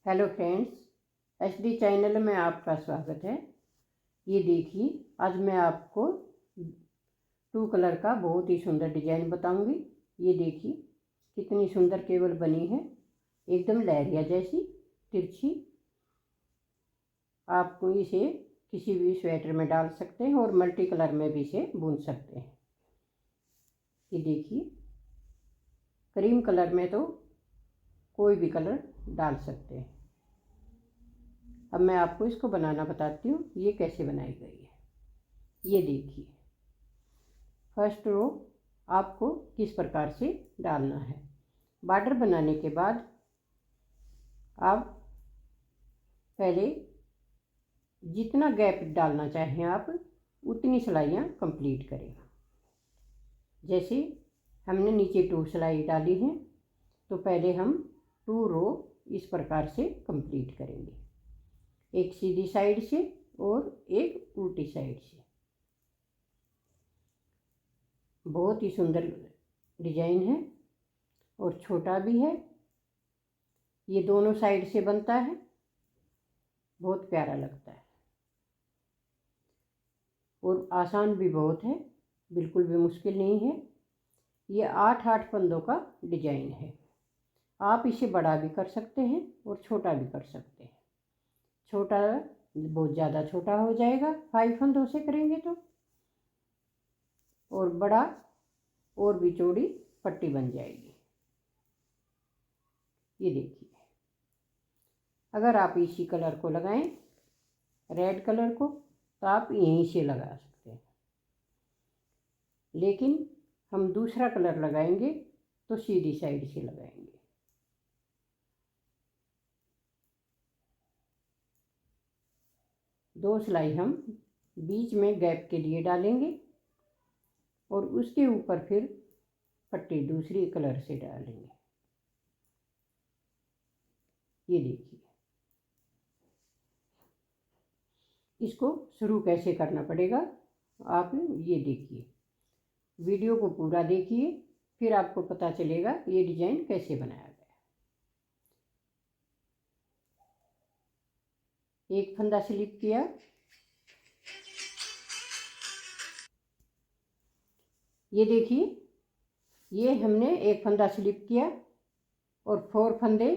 Hello friends, HD channel में आपका स्वागत है। ये देखिए, आज मैं आपको 2 कलर का बहुत ही सुंदर डिजाइन बताऊंगी। ये देखिए कितनी सुंदर केबल बनी है, एकदम लहरिया जैसी तिरछी। आपको इसे किसी भी स्वेटर में डाल सकते हैं और मल्टी कलर में भी इसे बुन सकते हैं। ये देखिए, क्रीम कलर में तो कोई भी कलर डाल सकते हैं। अब मैं आपको इसको बनाना बताती हूँ, ये कैसे बनाई गई है। ये देखिए, फर्स्ट रो आपको किस प्रकार से डालना है। बॉर्डर बनाने के बाद आप पहले जितना गैप डालना चाहें आप उतनी सिलाइयाँ कंप्लीट करें। जैसे हमने नीचे 2 सिलाई डाली है, तो पहले हम 2 रो इस प्रकार से कंप्लीट करेंगे, एक सीधी साइड से और एक उल्टी साइड से। बहुत ही सुंदर डिजाइन है और छोटा भी है। ये दोनों साइड से बनता है, बहुत प्यारा लगता है और आसान भी बहुत है, बिल्कुल भी मुश्किल नहीं है। ये 8-8 फंदों का डिजाइन है। आप इसे बड़ा भी कर सकते हैं और छोटा भी कर सकते हैं। छोटा बहुत ज़्यादा छोटा हो जाएगा 5 फंदों से करेंगे तो, और बड़ा और भी चौड़ी पट्टी बन जाएगी। ये देखिए, अगर आप इसी कलर को लगाएं, रेड कलर को, तो आप यहीं से लगा सकते हैं, लेकिन हम दूसरा कलर लगाएंगे तो सीधी साइड से लगाएंगे। दो सिलाई हम बीच में गैप के लिए डालेंगे और उसके ऊपर फिर पट्टी दूसरी कलर से डालेंगे। ये देखिए, इसको शुरू कैसे करना पड़ेगा आप ये देखिए, वीडियो को पूरा देखिए, फिर आपको पता चलेगा ये डिजाइन कैसे बनाया गया। एक फंदा स्लिप किया, ये देखिए, ये हमने एक फंदा स्लिप किया और 4 फंदे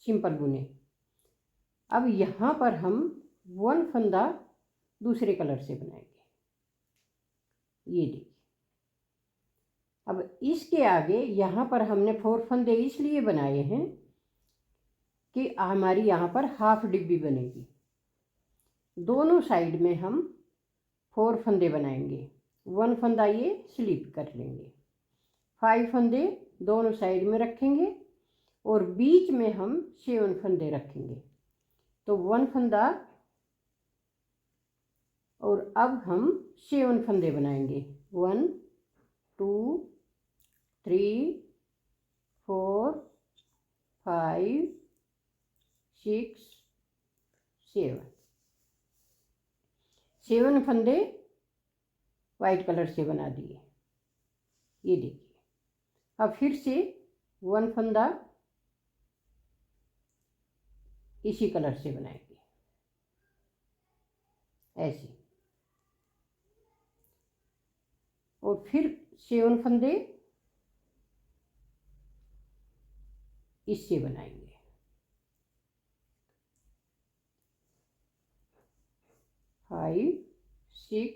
सिंपल बुने। अब यहाँ पर हम 1 फंदा दूसरे कलर से बनाएंगे। ये देखिए, अब इसके आगे यहाँ पर हमने 4 फंदे इसलिए बनाए हैं कि हमारी यहाँ पर हाफ डिब्बी बनेगी। दोनों साइड में हम 4 फंदे बनाएंगे, 1 फंदा ये स्लिप कर लेंगे, 5 फंदे दोनों साइड में रखेंगे और बीच में हम 7 फंदे रखेंगे। तो 1 फंदा, और अब हम 7 फंदे बनाएंगे। 1 2 3 4 5 6 7 फंदे वाइट कलर से बना दिए। ये देखिए, अब फिर से 1 फंदा इसी कलर से बनाएंगे, ऐसे, और फिर 7 फंदे इससे बनाएंगे। 5 6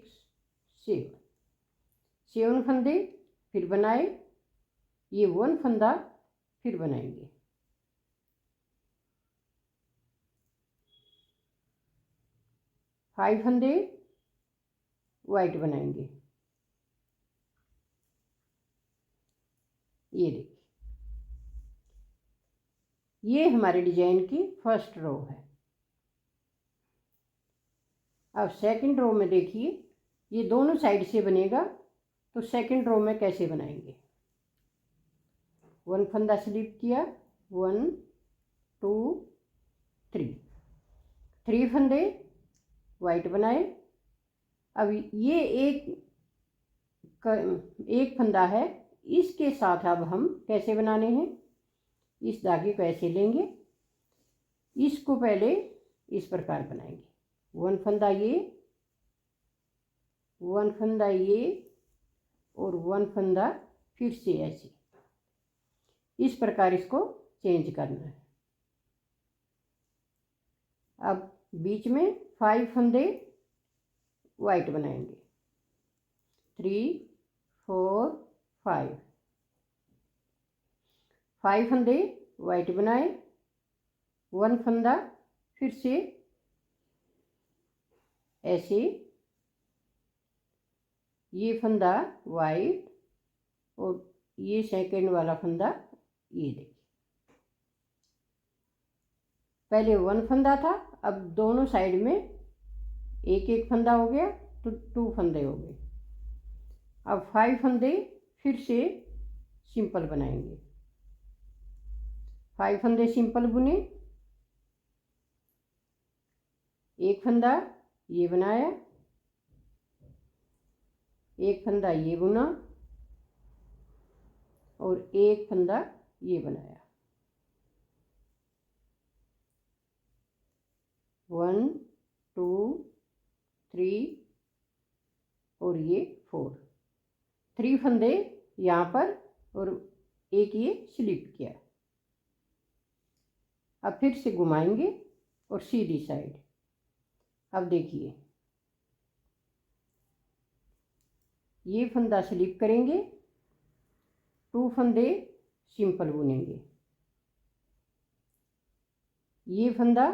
7 फंदे फिर बनाए, ये 1 फंदा फिर बनाएंगे। फाइव फंदे वाइट बनाएंगे। ये देखिए, ये हमारे डिजाइन की फर्स्ट रो है। अब सेकंड रो में देखिए, ये दोनों साइड से बनेगा, तो सेकंड रो में कैसे बनाएंगे। 1 फंदा स्लिप किया, 1 2 3 फंदे वाइट बनाए। अब ये एक फंदा है, इसके साथ अब हम कैसे बनाने हैं, इस धागे को ऐसे लेंगे, इसको पहले इस प्रकार बनाएंगे, 1 फंदा ये, 1 फंदा ये और 1 फंदा फिर से ऐसे, इस प्रकार इसको चेंज करना है। अब बीच में 5 फंदे वाइट बनाएंगे, 3 4 5, 5 फंदे वाइट बनाए, 1 फंदा फिर से ऐसे, ये फंदा वाइट और ये सेकंड वाला फंदा ये देखिए, पहले 1 फंदा था, अब दोनों साइड में एक एक फंदा हो गया तो 2 फंदे हो गए। अब 5 फंदे फिर से सिंपल बनाएंगे, 5 फंदे सिंपल बुने, एक फंदा ये बनाया, एक फंदा ये बुना और एक फंदा ये बनाया, 1 2 3 और ये 4, 3 फंदे यहाँ पर और एक ये स्लिप किया। अब फिर से घुमाएंगे और सीधी साइड। अब देखिए, ये फंदा स्लिप करेंगे, 2 फंदे सिंपल बुनेंगे, ये फंदा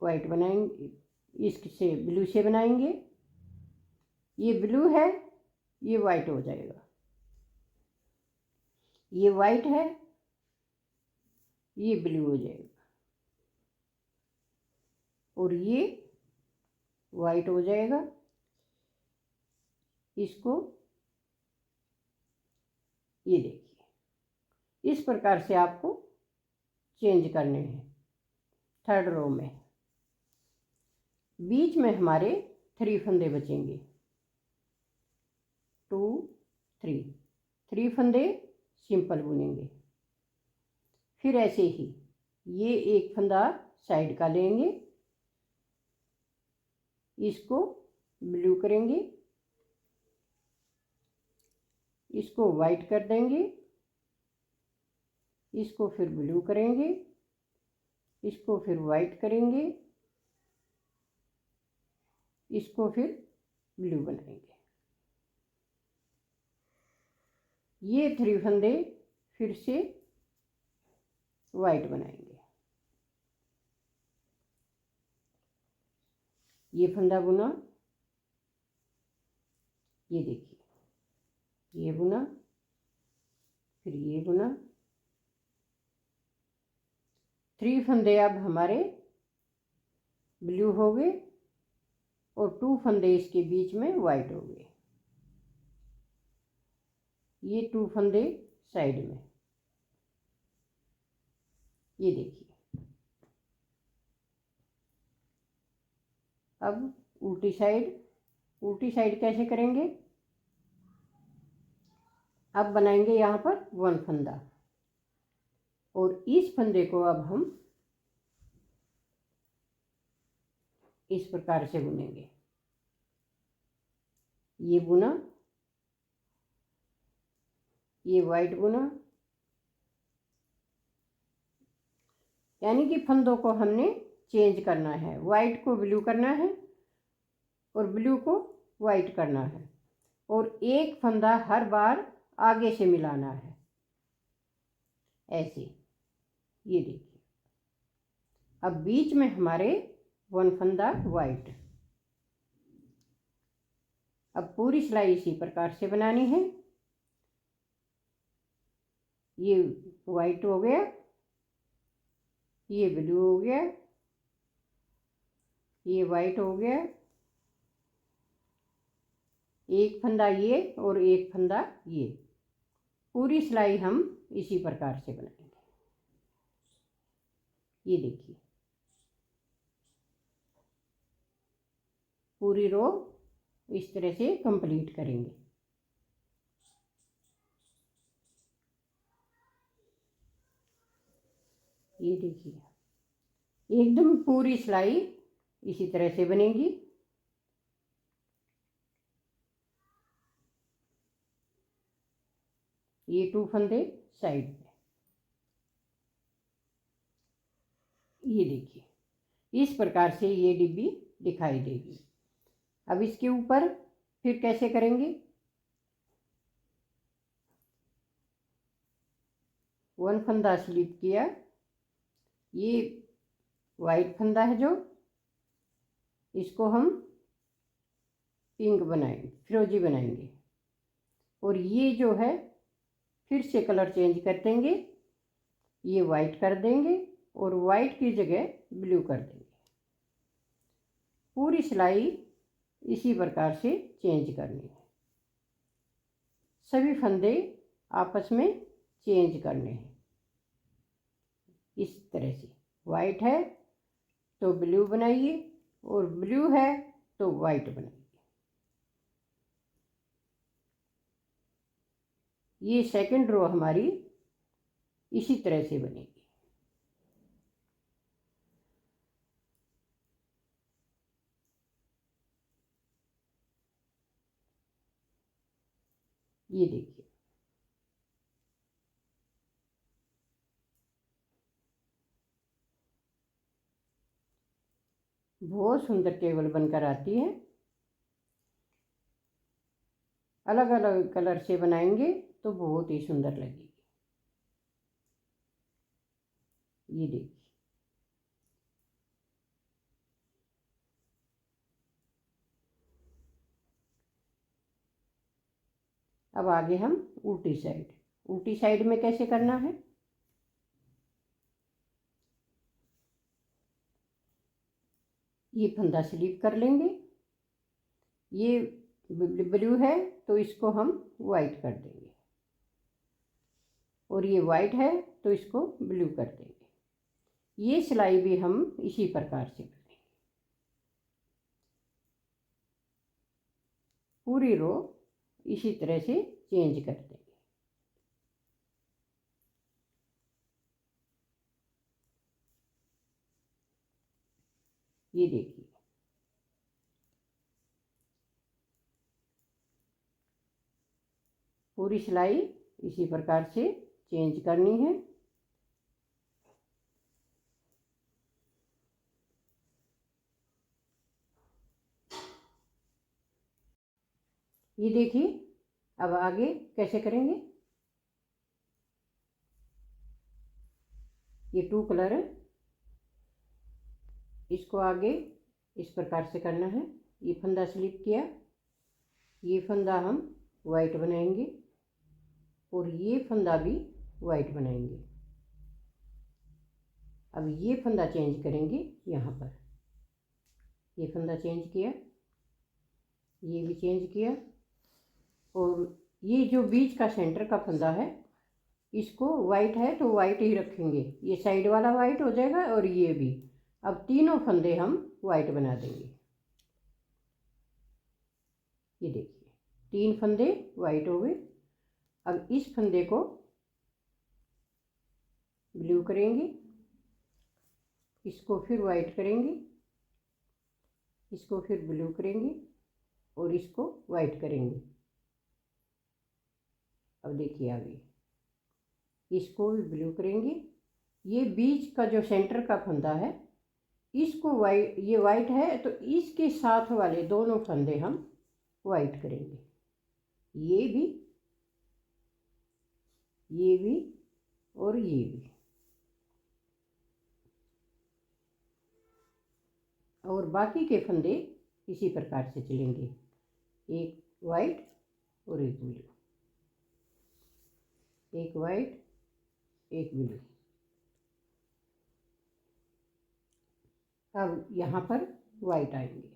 वाइट बनाएंगे, इससे ब्लू से बनाएंगे, ये ब्लू है ये वाइट हो जाएगा, ये वाइट है ये ब्लू हो जाएगा और ये वाइट हो जाएगा। इसको ये देखिए, इस प्रकार से आपको चेंज करने हैं। 3rd रो में बीच में हमारे 3 फंदे बचेंगे, 2 3, 3 फंदे सिंपल बुनेंगे, फिर ऐसे ही ये एक फंदा साइड का लेंगे, इसको ब्लू करेंगे, इसको वाइट कर देंगे, इसको फिर ब्लू करेंगे, इसको फिर वाइट करेंगे, इसको फिर ब्लू बनाएंगे। ये 3 फंदे फिर से वाइट बनाएंगे, ये फंदा बुना, ये देखिए ये बुना, फिर ये बुना, 3 फंदे अब हमारे ब्लू हो गए और 2 फंदे इसके बीच में वाइट हो गए, ये 2 फंदे साइड में, ये देखिए। अब उल्टी साइड कैसे करेंगे? अब बनाएंगे यहाँ पर 1 फंदा और इस फंदे को अब हम इस प्रकार से बुनेंगे, ये बुना, ये वाइट बुना, यानी कि फंदों को हमने चेंज करना है, वाइट को ब्लू करना है और ब्लू को वाइट करना है और एक फंदा हर बार आगे से मिलाना है, ऐसे। ये देखिए, अब बीच में हमारे 1 फंदा वाइट। अब पूरी सिलाई इसी प्रकार से बनानी है, ये वाइट हो गया, ये ब्लू हो गया, ये वाइट हो गया, एक फंदा ये और एक फंदा ये। पूरी सिलाई हम इसी प्रकार से बनाएंगे, ये देखिए पूरी रो इस तरह से कंप्लीट करेंगे। ये देखिए एकदम पूरी सिलाई इसी तरह से बनेगी। ये 2 फंदे साइड में, ये देखिए इस प्रकार से ये डिब्बी दिखाई देगी। अब इसके ऊपर फिर कैसे करेंगे, 1 फंदा स्लिप किया, ये वाइट फंदा है जो, इसको हम पिंक बनाएंगे, फिरोजी बनाएंगे, और ये जो है फिर से कलर चेंज कर देंगे, ये वाइट कर देंगे और वाइट की जगह ब्लू कर देंगे। पूरी सिलाई इसी प्रकार से चेंज करनी है, सभी फंदे आपस में चेंज करने हैं। इस तरह से वाइट है तो ब्लू बनाइए और ब्लू है तो वाइट बनाइए। ये सेकंड रो हमारी इसी तरह से बनेगी। ये देखिए बहुत सुंदर टेबल बनकर आती है। अलग अलग कलर से बनाएंगे तो बहुत ही सुंदर लगेगी। ये देखिए अब आगे हम उल्टी साइड में कैसे करना है, ये फंदा स्लिप कर लेंगे, ये ब्लू है तो इसको हम वाइट कर देंगे, और ये वाइट है तो इसको ब्लू कर देंगे। ये सिलाई भी हम इसी प्रकार से करेंगे। पूरी रो इसी तरह से चेंज कर देंगे। ये देखिए पूरी सिलाई इसी प्रकार से चेंज करनी है। ये देखिए अब आगे कैसे करेंगे, ये 2 कलर है, इसको आगे इस प्रकार से करना है। ये फंदा स्लिप किया, ये फंदा हम वाइट बनाएंगे और ये फंदा भी वाइट बनाएंगे। अब ये फंदा चेंज करेंगे, यहाँ पर ये फंदा चेंज किया, ये भी चेंज किया, और ये जो बीच का सेंटर का फंदा है इसको वाइट है तो वाइट ही रखेंगे, ये साइड वाला वाइट हो जाएगा और ये भी। अब तीनों फंदे हम वाइट बना देंगे। ये देखिए 3 फंदे वाइट हो गए। अब इस फंदे को ब्लू करेंगे, इसको फिर वाइट करेंगे, इसको फिर ब्लू करेंगे और इसको वाइट करेंगे। अब देखिए आगे इसको भी ब्लू करेंगे। ये बीच का जो सेंटर का फंदा है इसको वाइट, ये वाइट है तो इसके साथ वाले दोनों फंदे हम वाइट करेंगे, ये भी और ये भी। और बाकी के फंदे इसी प्रकार से चलेंगे, एक वाइट और एक ब्लू, एक वाइट एक ब्लू। अब यहाँ पर वाइट आएंगे,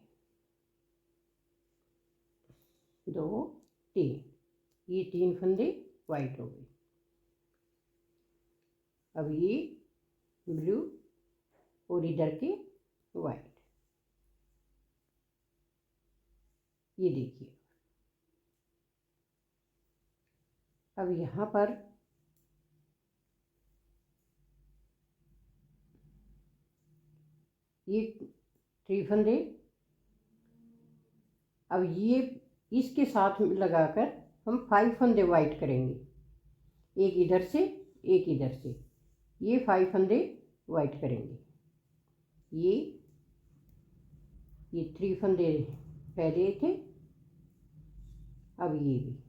2 3, ये 3 फंदे वाइट हो गए। अब ये ब्लू और इधर के वाइट। ये देखिए अब यहाँ पर ये 3 फंदे। अब ये इसके साथ लगाकर हम 5 फंदे वाइट करेंगे, एक इधर से एक इधर से, ये 5 फंदे वाइट करेंगे। ये 3 फंदे पहले थे, अब ये भी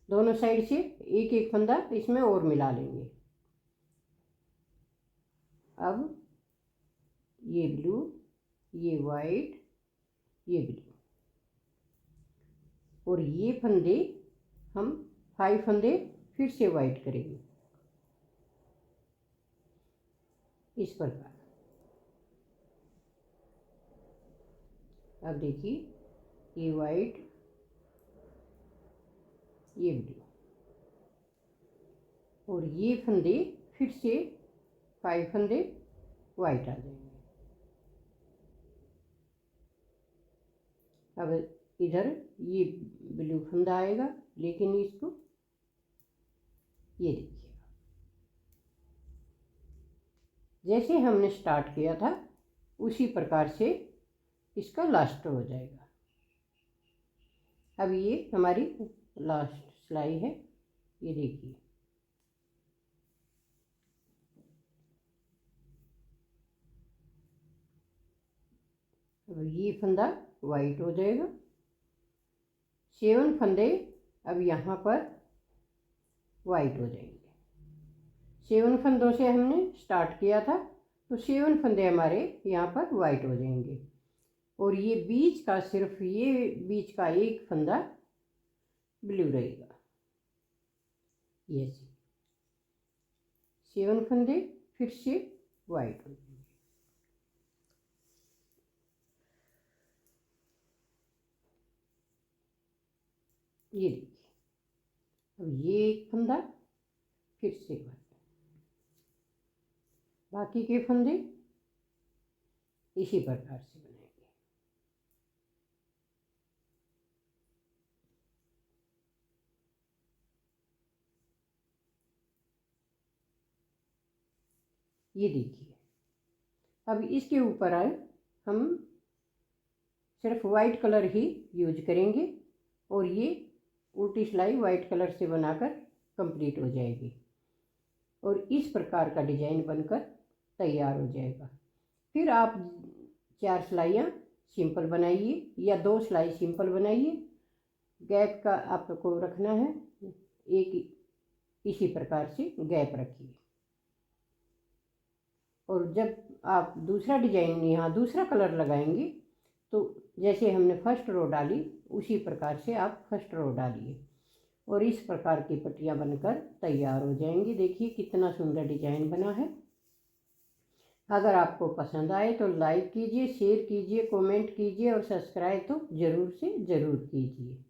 दोनों साइड से एक एक फंदा इसमें और मिला लेंगे। अब ये ब्लू, ये वाइट, ये ब्लू, और ये फंदे हम 5 फंदे फिर से वाइट करेंगे इस प्रकार। अब देखिए, ये वाइट, ये ब्लू, और ये फंदे फिर से 5 फंदे वाइट आ जाएंगे। अब इधर ये ब्लू फंदा आएगा, लेकिन इसको ये देखिए, जैसे हमने स्टार्ट किया था उसी प्रकार से इसका लास्ट हो जाएगा। अब ये हमारी लास्ट सिलाई है, ये देखिए। अब ये फंदा वाइट हो जाएगा, 7 फंदे अब यहाँ पर वाइट हो जाएंगे। 7 फंदों से हमने स्टार्ट किया था, तो 7 फंदे हमारे यहाँ पर वाइट हो जाएंगे, और ये बीच का, सिर्फ ये बीच का एक फंदा ब्लू रहेगा। ये 7 फंदे फिर से वाइट हो जाएंगे। ये देखिए, अब ये एक फंदा फिर से वाइट, बाकी के फंदे इसी प्रकार से बनाएंगे। ये देखिए, अब इसके ऊपर आए हम सिर्फ वाइट कलर ही यूज करेंगे, और ये उल्टी सिलाई वाइट कलर से बनाकर कंप्लीट हो जाएगी, और इस प्रकार का डिजाइन बनकर तैयार हो जाएगा। फिर आप 4 सिलाइयाँ सिंपल बनाइए या 2 सिलाई सिंपल बनाइए, गैप का आपको रखना है, एक इसी प्रकार से गैप रखिए, और जब आप दूसरा डिजाइन यहाँ दूसरा कलर लगाएंगे तो जैसे हमने फर्स्ट रो डाली उसी प्रकार से आप फर्स्ट रो डालिए, और इस प्रकार की पट्टियाँ बनकर तैयार हो जाएंगी। देखिए कितना सुंदर डिजाइन बना है। अगर आपको पसंद आए तो लाइक कीजिए, शेयर कीजिए, कमेंट कीजिए, और सब्सक्राइब तो ज़रूर से ज़रूर कीजिए।